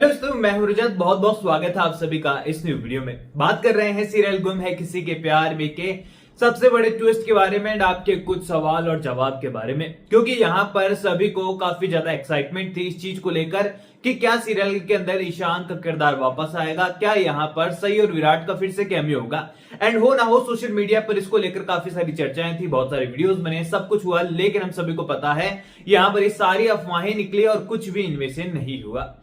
Hello दोस्तों, मैं हूं रजत। बहुत बहुत स्वागत है आप सभी का इस न्यू वीडियो में। बात कर रहे हैं सीरियल गुम है किसी के प्यार में के सबसे बड़े ट्विस्ट के बारे में एंड आपके कुछ सवाल और जवाब के बारे में, क्योंकि यहाँ पर सभी को काफी ज्यादा एक्साइटमेंट थी इस चीज को लेकर कि क्या सीरियल के अंदर ईशान का किरदार वापस आएगा, क्या यहाँ पर सई और विराट का फिर से कैमियो होगा। एंड हो ना हो सोशल मीडिया पर इसको लेकर काफी सारी चर्चाएं थी, बहुत सारे वीडियोस बने, सब कुछ हुआ, लेकिन हम सभी को पता है यहाँ पर ये सारी अफवाहें निकली और कुछ भी इनमें से नहीं हुआ।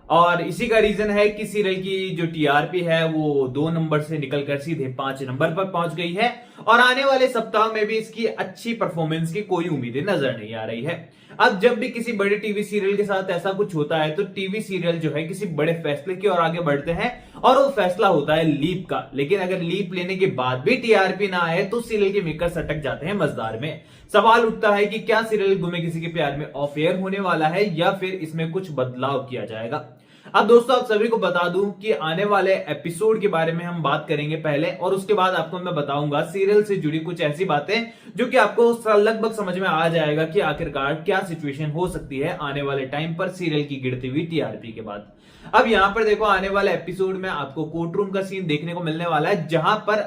और इसी का रीजन है कि सीरियल की जो टीआरपी है वो 2 नंबर से निकलकर सीधे 5 नंबर पर पहुंच गई है और आने वाले सप्ताह में भी इसकी अच्छी परफॉर्मेंस की कोई उम्मीदें नजर नहीं आ रही है। अब जब भी किसी बड़े टीवी सीरियल के साथ ऐसा कुछ होता है तो टीवी सीरियल जो है किसी बड़े फैसले की ओर आगे बढ़ते हैं और वो फैसला होता है लीप का। लेकिन अगर लीप लेने के बाद भी टीआरपी ना आए तो सीरियल के मेकर्स अटक जाते हैं मजदार में। सवाल उठता है कि क्या सीरियल गुमे किसी के प्यार में ऑफ एयर होने वाला है या फिर इसमें कुछ बदलाव किया जाएगा। अब दोस्तों आप सभी को बता दूं कि आने वाले एपिसोड के बारे में हम बात करेंगे पहले, और उसके बाद आपको मैं बताऊंगा सीरियल से जुड़ी कुछ ऐसी बातें जो कि आपको लगभग समझ में आ जाएगा कि आखिरकार क्या सिचुएशन हो सकती है आने वाले टाइम पर सीरियल की गिरती हुई टीआरपी के बाद। अब यहां पर देखो, आने वाले एपिसोड में आपको कोर्ट रूम का सीन देखने को मिलने वाला है जहां पर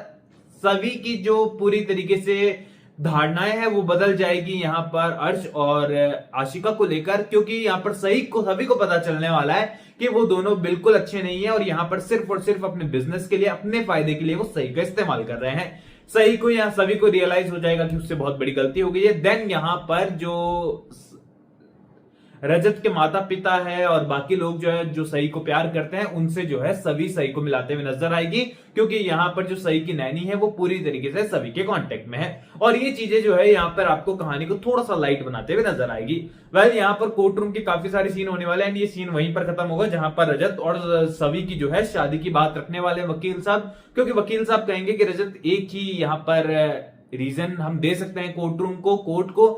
सभी की जो पूरी तरीके से धारणाएं हैं वो बदल जाएगी यहाँ पर अर्श और आशिका को लेकर, क्योंकि यहाँ पर सभी को पता चलने वाला है कि वो दोनों बिल्कुल अच्छे नहीं है और यहाँ पर सिर्फ और सिर्फ अपने बिजनेस के लिए, अपने फायदे के लिए वो सही का इस्तेमाल कर रहे हैं। सही को यहाँ सभी को रियलाइज हो जाएगा कि उससे बहुत बड़ी गलती हो गई है। देन यहाँ पर जो रजत के माता पिता है और बाकी लोग जो है जो सई को प्यार करते हैं उनसे जो है सभी सई को मिलाते हुए नजर आएगी, क्योंकि यहाँ पर जो सई की नैनी है वो पूरी तरीके से सभी के कांटेक्ट में है और ये चीजें जो है यहाँ पर आपको कहानी को थोड़ा सा लाइट बनाते हुए नजर आएगी। वेल यहाँ पर कोर्ट रूम के काफी सारे सीन होने वाले हैं एंड ये सीन वहीं पर खत्म होगा जहां पर रजत और सभी की जो है शादी की बात रखने वाले वकील साहब, क्योंकि वकील साहब कहेंगे कि रजत एक ही यहाँ पर रीजन हम दे सकते हैं कोर्ट रूम को, कोर्ट को,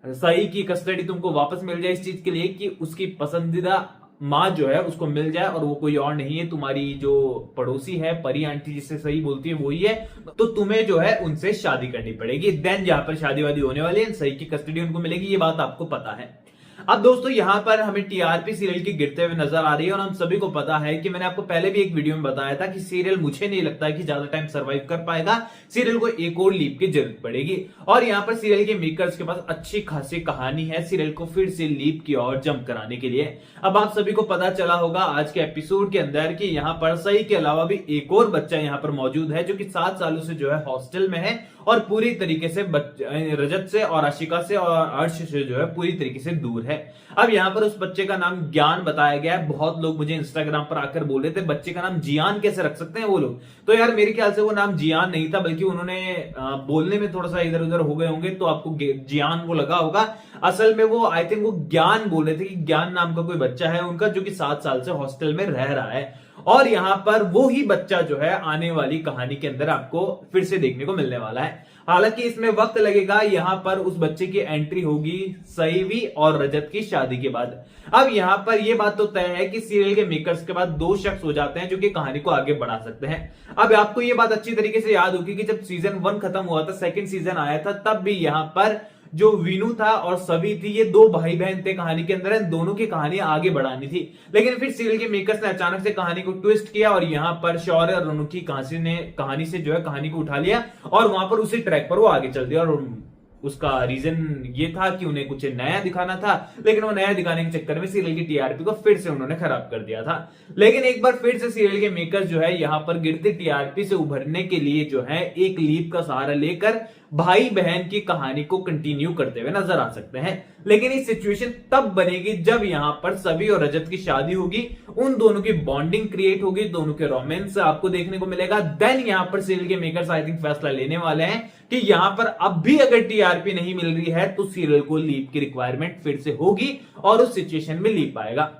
सही की कस्टडी तुमको वापस मिल जाए इस चीज के लिए कि उसकी पसंदीदा माँ जो है उसको मिल जाए और वो कोई और नहीं है, तुम्हारी जो पड़ोसी है परी आंटी जिससे सही बोलती है वही है, तो तुम्हें जो है उनसे शादी करनी पड़ेगी। देन जहां पर शादी वादी होने वाली है सही की कस्टडी उनको मिलेगी, ये बात आपको पता है। अब दोस्तों यहाँ पर हमें टीआरपी सीरियल की गिरते हुए नजर आ रही है और हम सभी को पता है कि मैंने आपको पहले भी एक वीडियो में बताया था कि सीरियल मुझे नहीं लगता है कि ज्यादा टाइम सरवाइव कर पाएगा, सीरियल को एक और लीप की जरूरत पड़ेगी। और यहाँ पर सीरियल के मेकर्स के पास अच्छी खासी कहानी है सीरियल को फिर से लीप की ओर जंप कराने के लिए। अब आप सभी को पता चला होगा आज के एपिसोड के अंदर कि यहाँ पर सई के अलावा भी एक और बच्चा यहाँ पर मौजूद है जो कि 7 सालों से जो है हॉस्टल में है और पूरी तरीके से रजत से और आशिका से और अर्श से जो है पूरी तरीके से दूर है। अब यहाँ पर उस बच्चे का नाम ज्ञान बताया गया है। बहुत लोग मुझे इंस्टाग्राम पर आकर बोल रहे थे बच्चे का नाम जियान कैसे रख सकते हैं वो लोग, तो यार मेरे ख्याल से वो नाम जियान नहीं था, बल्कि उन्होंने बोलने में थोड़ा सा इधर उधर हो गए होंगे तो आपको जियान वो लगा होगा। असल में वो आई थिंक वो ज्ञान बोल रहे थे कि ज्ञान नाम का कोई बच्चा है उनका जो कि 7 साल से हॉस्टल में रह रहा है और यहाँ पर वो ही बच्चा जो है आने वाली कहानी के अंदर आपको फिर से देखने को मिलने वाला है। हालांकि इसमें वक्त लगेगा, यहाँ पर उस बच्चे की एंट्री होगी सईवी और रजत की शादी के बाद। अब यहाँ पर यह बात तो तय है कि सीरियल के मेकर्स के बाद 2 शख्स हो जाते हैं जो कि कहानी को आगे बढ़ा सकते हैं। अब आपको यह बात अच्छी तरीके से याद होगी कि जब सीजन 1 खत्म हुआ था, सेकंड सीजन आया था, तब भी यहाँ पर जो वीनू था और सभी थी, ये 2 भाई बहन थे कहानी के अंदर, दोनों की कहानी आगे बढ़ानी थी। लेकिन फिर सीरियल के मेकर्स ने अचानक से कहानी को ट्विस्ट किया और यहाँ पर शौर्य और रोनू की कहानी से जो है कहानी को उठा लिया और वहां पर उसी ट्रैक पर वो आगे चल दिया। और उसका रीजन ये था कि उन्हें कुछ नया दिखाना था, लेकिन वो नया दिखाने के चक्कर में सीरियल की टीआरपी को फिर से उन्होंने खराब कर दिया था। लेकिन एक बार फिर से सीरियल के मेकर जो है यहाँ पर गिरती टीआरपी से उभरने के लिए जो है एक लीप का सहारा लेकर भाई बहन की कहानी को कंटिन्यू करते हुए नजर आ सकते हैं। लेकिन ये सिचुएशन तब बनेगी जब यहाँ पर सभी और रजत की शादी होगी, उन दोनों की बॉन्डिंग क्रिएट होगी, दोनों के रोमांस आपको देखने को मिलेगा। देन यहाँ पर सीरियल के मेकर्स आई थिंक फैसला लेने वाले हैं कि यहाँ पर अब भी अगर टीआरपी नहीं मिल रही है तो सीरियल को लीप की रिक्वायरमेंट फिर से होगी और उस सिचुएशन में लीप आएगा।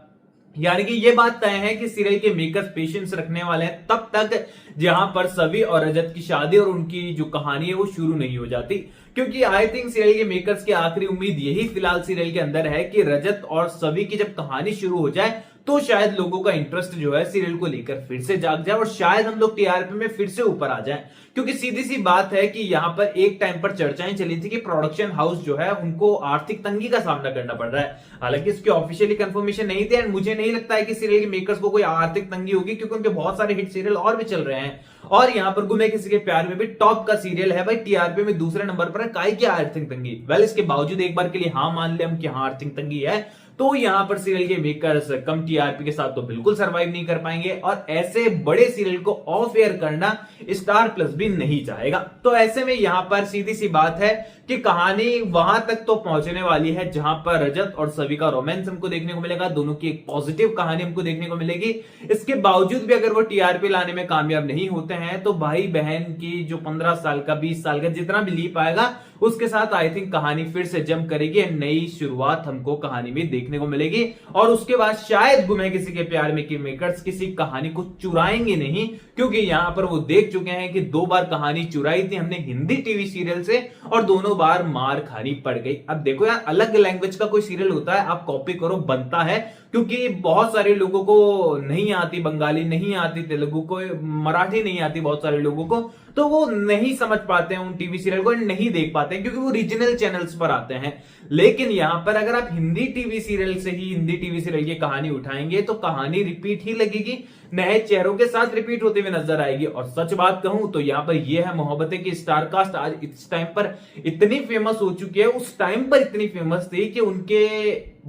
यानी कि ये बात तय है कि सीरियल के मेकर्स पेशेंस रखने वाले हैं तब तक जहां पर सभी और रजत की शादी और उनकी जो कहानी है वो शुरू नहीं हो जाती, क्योंकि आई थिंक सीरियल के मेकर्स की आखिरी उम्मीद यही फिलहाल सीरियल के अंदर है कि रजत और सभी की जब कहानी शुरू हो जाए तो शायद लोगों का इंटरेस्ट जो है सीरियल को लेकर फिर से जाग जाए और शायद हम लोग टीआरपी में फिर से ऊपर आ जाए। क्योंकि सीधी सी बात है कि यहां पर एक टाइम पर चर्चाएं चली थी कि प्रोडक्शन हाउस जो है उनको आर्थिक तंगी का सामना करना पड़ रहा है। हालांकि इसकी ऑफिशियली कंफर्मेशन नहीं थी एंड मुझे नहीं लगता है कि सीरियल के मेकर्स को कोई आर्थिक तंगी होगी, क्योंकि उनके बहुत सारे हिट सीरियल और भी चल रहे हैं। और यहां पर गुमे किसी के प्यार में भी टॉप का सीरियल है भाई, टीआरपी में दूसरे नंबर पर है। काहे की आर्थिक तंगी? वेल, इसके बावजूद एक बार के लिए हाँ मान ले हम कि हाँ आर्थिक तंगी है, तो यहां पर सीरियल के मेकर्स कम टीआरपी के साथ तो बिल्कुल सरवाइव नहीं कर पाएंगे और ऐसे बड़े सीरियल को ऑफ एयर करना स्टार प्लस भी नहीं चाहेगा। तो ऐसे में यहां पर सीधी सी बात है कि कहानी वहां तक तो पहुंचने वाली है जहां पर रजत और सवी का रोमांस हमको देखने को मिलेगा, दोनों की एक पॉजिटिव कहानी हमको देखने को मिलेगी। इसके बावजूद भी अगर वो टीआरपी लाने में कामयाब नहीं होते हैं तो भाई बहन की जो 15 साल का 20 साल का जितना भी लीप आएगा उसके साथ आई थिंक कहानी फिर से जम करेगी, नई शुरुआत हमको कहानी में देखने को मिलेगी। और उसके बाद शायद गुमे किसी के प्यार में के मेकर्स किसी कहानी को चुराएंगे नहीं, क्योंकि यहां पर वो देख चुके हैं कि 2 बार कहानी चुराई थी हमने हिंदी टीवी सीरियल से और दोनों बार मार खानी पड़ गई। अब देखो यार, अलग लैंग्वेज का कोई सीरियल होता है आप कॉपी करो, बनता है, क्योंकि बहुत सारे लोगों को नहीं आती बंगाली, नहीं आती तेलुगु को, मराठी नहीं आती बहुत सारे लोगों को, तो वो नहीं समझ पाते हैं उन टीवी सीरियल को, नहीं देख पाते हैं क्योंकि वो रीजनल चैनल्स पर आते हैं। लेकिन यहां पर अगर आप हिंदी टीवी सीरियल से ही हिंदी टीवी सीरियल की कहानी उठाएंगे तो कहानी रिपीट ही लगेगी, नए चेहरों के साथ रिपीट होते हुए नजर आएगी। और सच बात कहूं तो यहां पर यह है मोहब्बतें की स्टारकास्ट आज इस टाइम पर इतनी फेमस हो चुकी है, उस टाइम पर इतनी फेमस थी कि उनके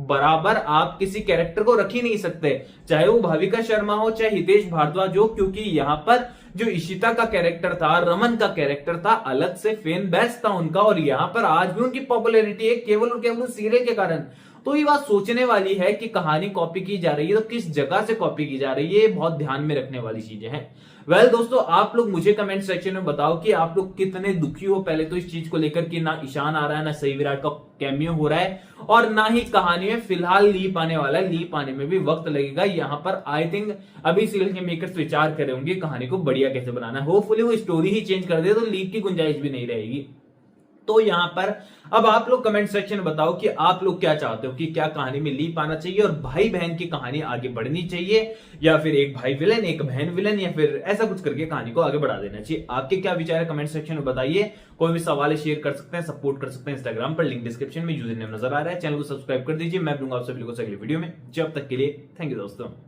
बराबर आप किसी कैरेक्टर को रख ही नहीं सकते, चाहे वो भाविका शर्मा हो चाहे हितेश भारद्वाज हो, क्योंकि यहां पर जो इशिता का कैरेक्टर था, रमन का कैरेक्टर था, अलग से फैन बेस था उनका और यहां पर आज भी उनकी पॉपुलैरिटी है केवल और केवल सीरियल के कारण। तो ये बात सोचने वाली है कि कहानी कॉपी की जा रही है तो किस जगह से कॉपी की जा रही है, ये बहुत ध्यान में रखने वाली चीजें हैं। वेल दोस्तों, आप लोग मुझे कमेंट सेक्शन में बताओ कि आप लोग कितने दुखी हो पहले तो इस चीज को लेकर कि ना ईशान आ रहा है, ना सही विराट का कैमियो हो रहा है और ना ही कहानी में फिलहाल लीप आने वाला है। लीप आने में भी वक्त लगेगा। यहां पर आई थिंक अभी सीरियल के मेकर्स विचार कर रहे होंगे कहानी को बढ़िया कैसे बनाना है। होपफुली वो स्टोरी ही चेंज कर दे तो लीप की गुंजाइश भी नहीं रहेगी। तो यहां पर अब आप लोग कमेंट सेक्शन में बताओ कि आप लोग क्या चाहते हो कि क्या कहानी में लीप आना चाहिए और भाई बहन की कहानी आगे बढ़नी चाहिए, या फिर एक भाई विलन एक बहन विलन, या फिर ऐसा कुछ करके कहानी को आगे बढ़ा देना चाहिए। आपके क्या विचार है कमेंट सेक्शन में बताइए। कोई भी सवाल शेयर कर सकते हैं, सपोर्ट कर सकते हैं इंस्टाग्राम पर, लिंक डिस्क्रिप्शन में यूजर नेम नजर आ रहा है। चैनल को सब्सक्राइब कर दीजिए। मैं दूंगा आप सभी लोगों से अगली वीडियो में। जब तक के लिए थैंक यू दोस्तों।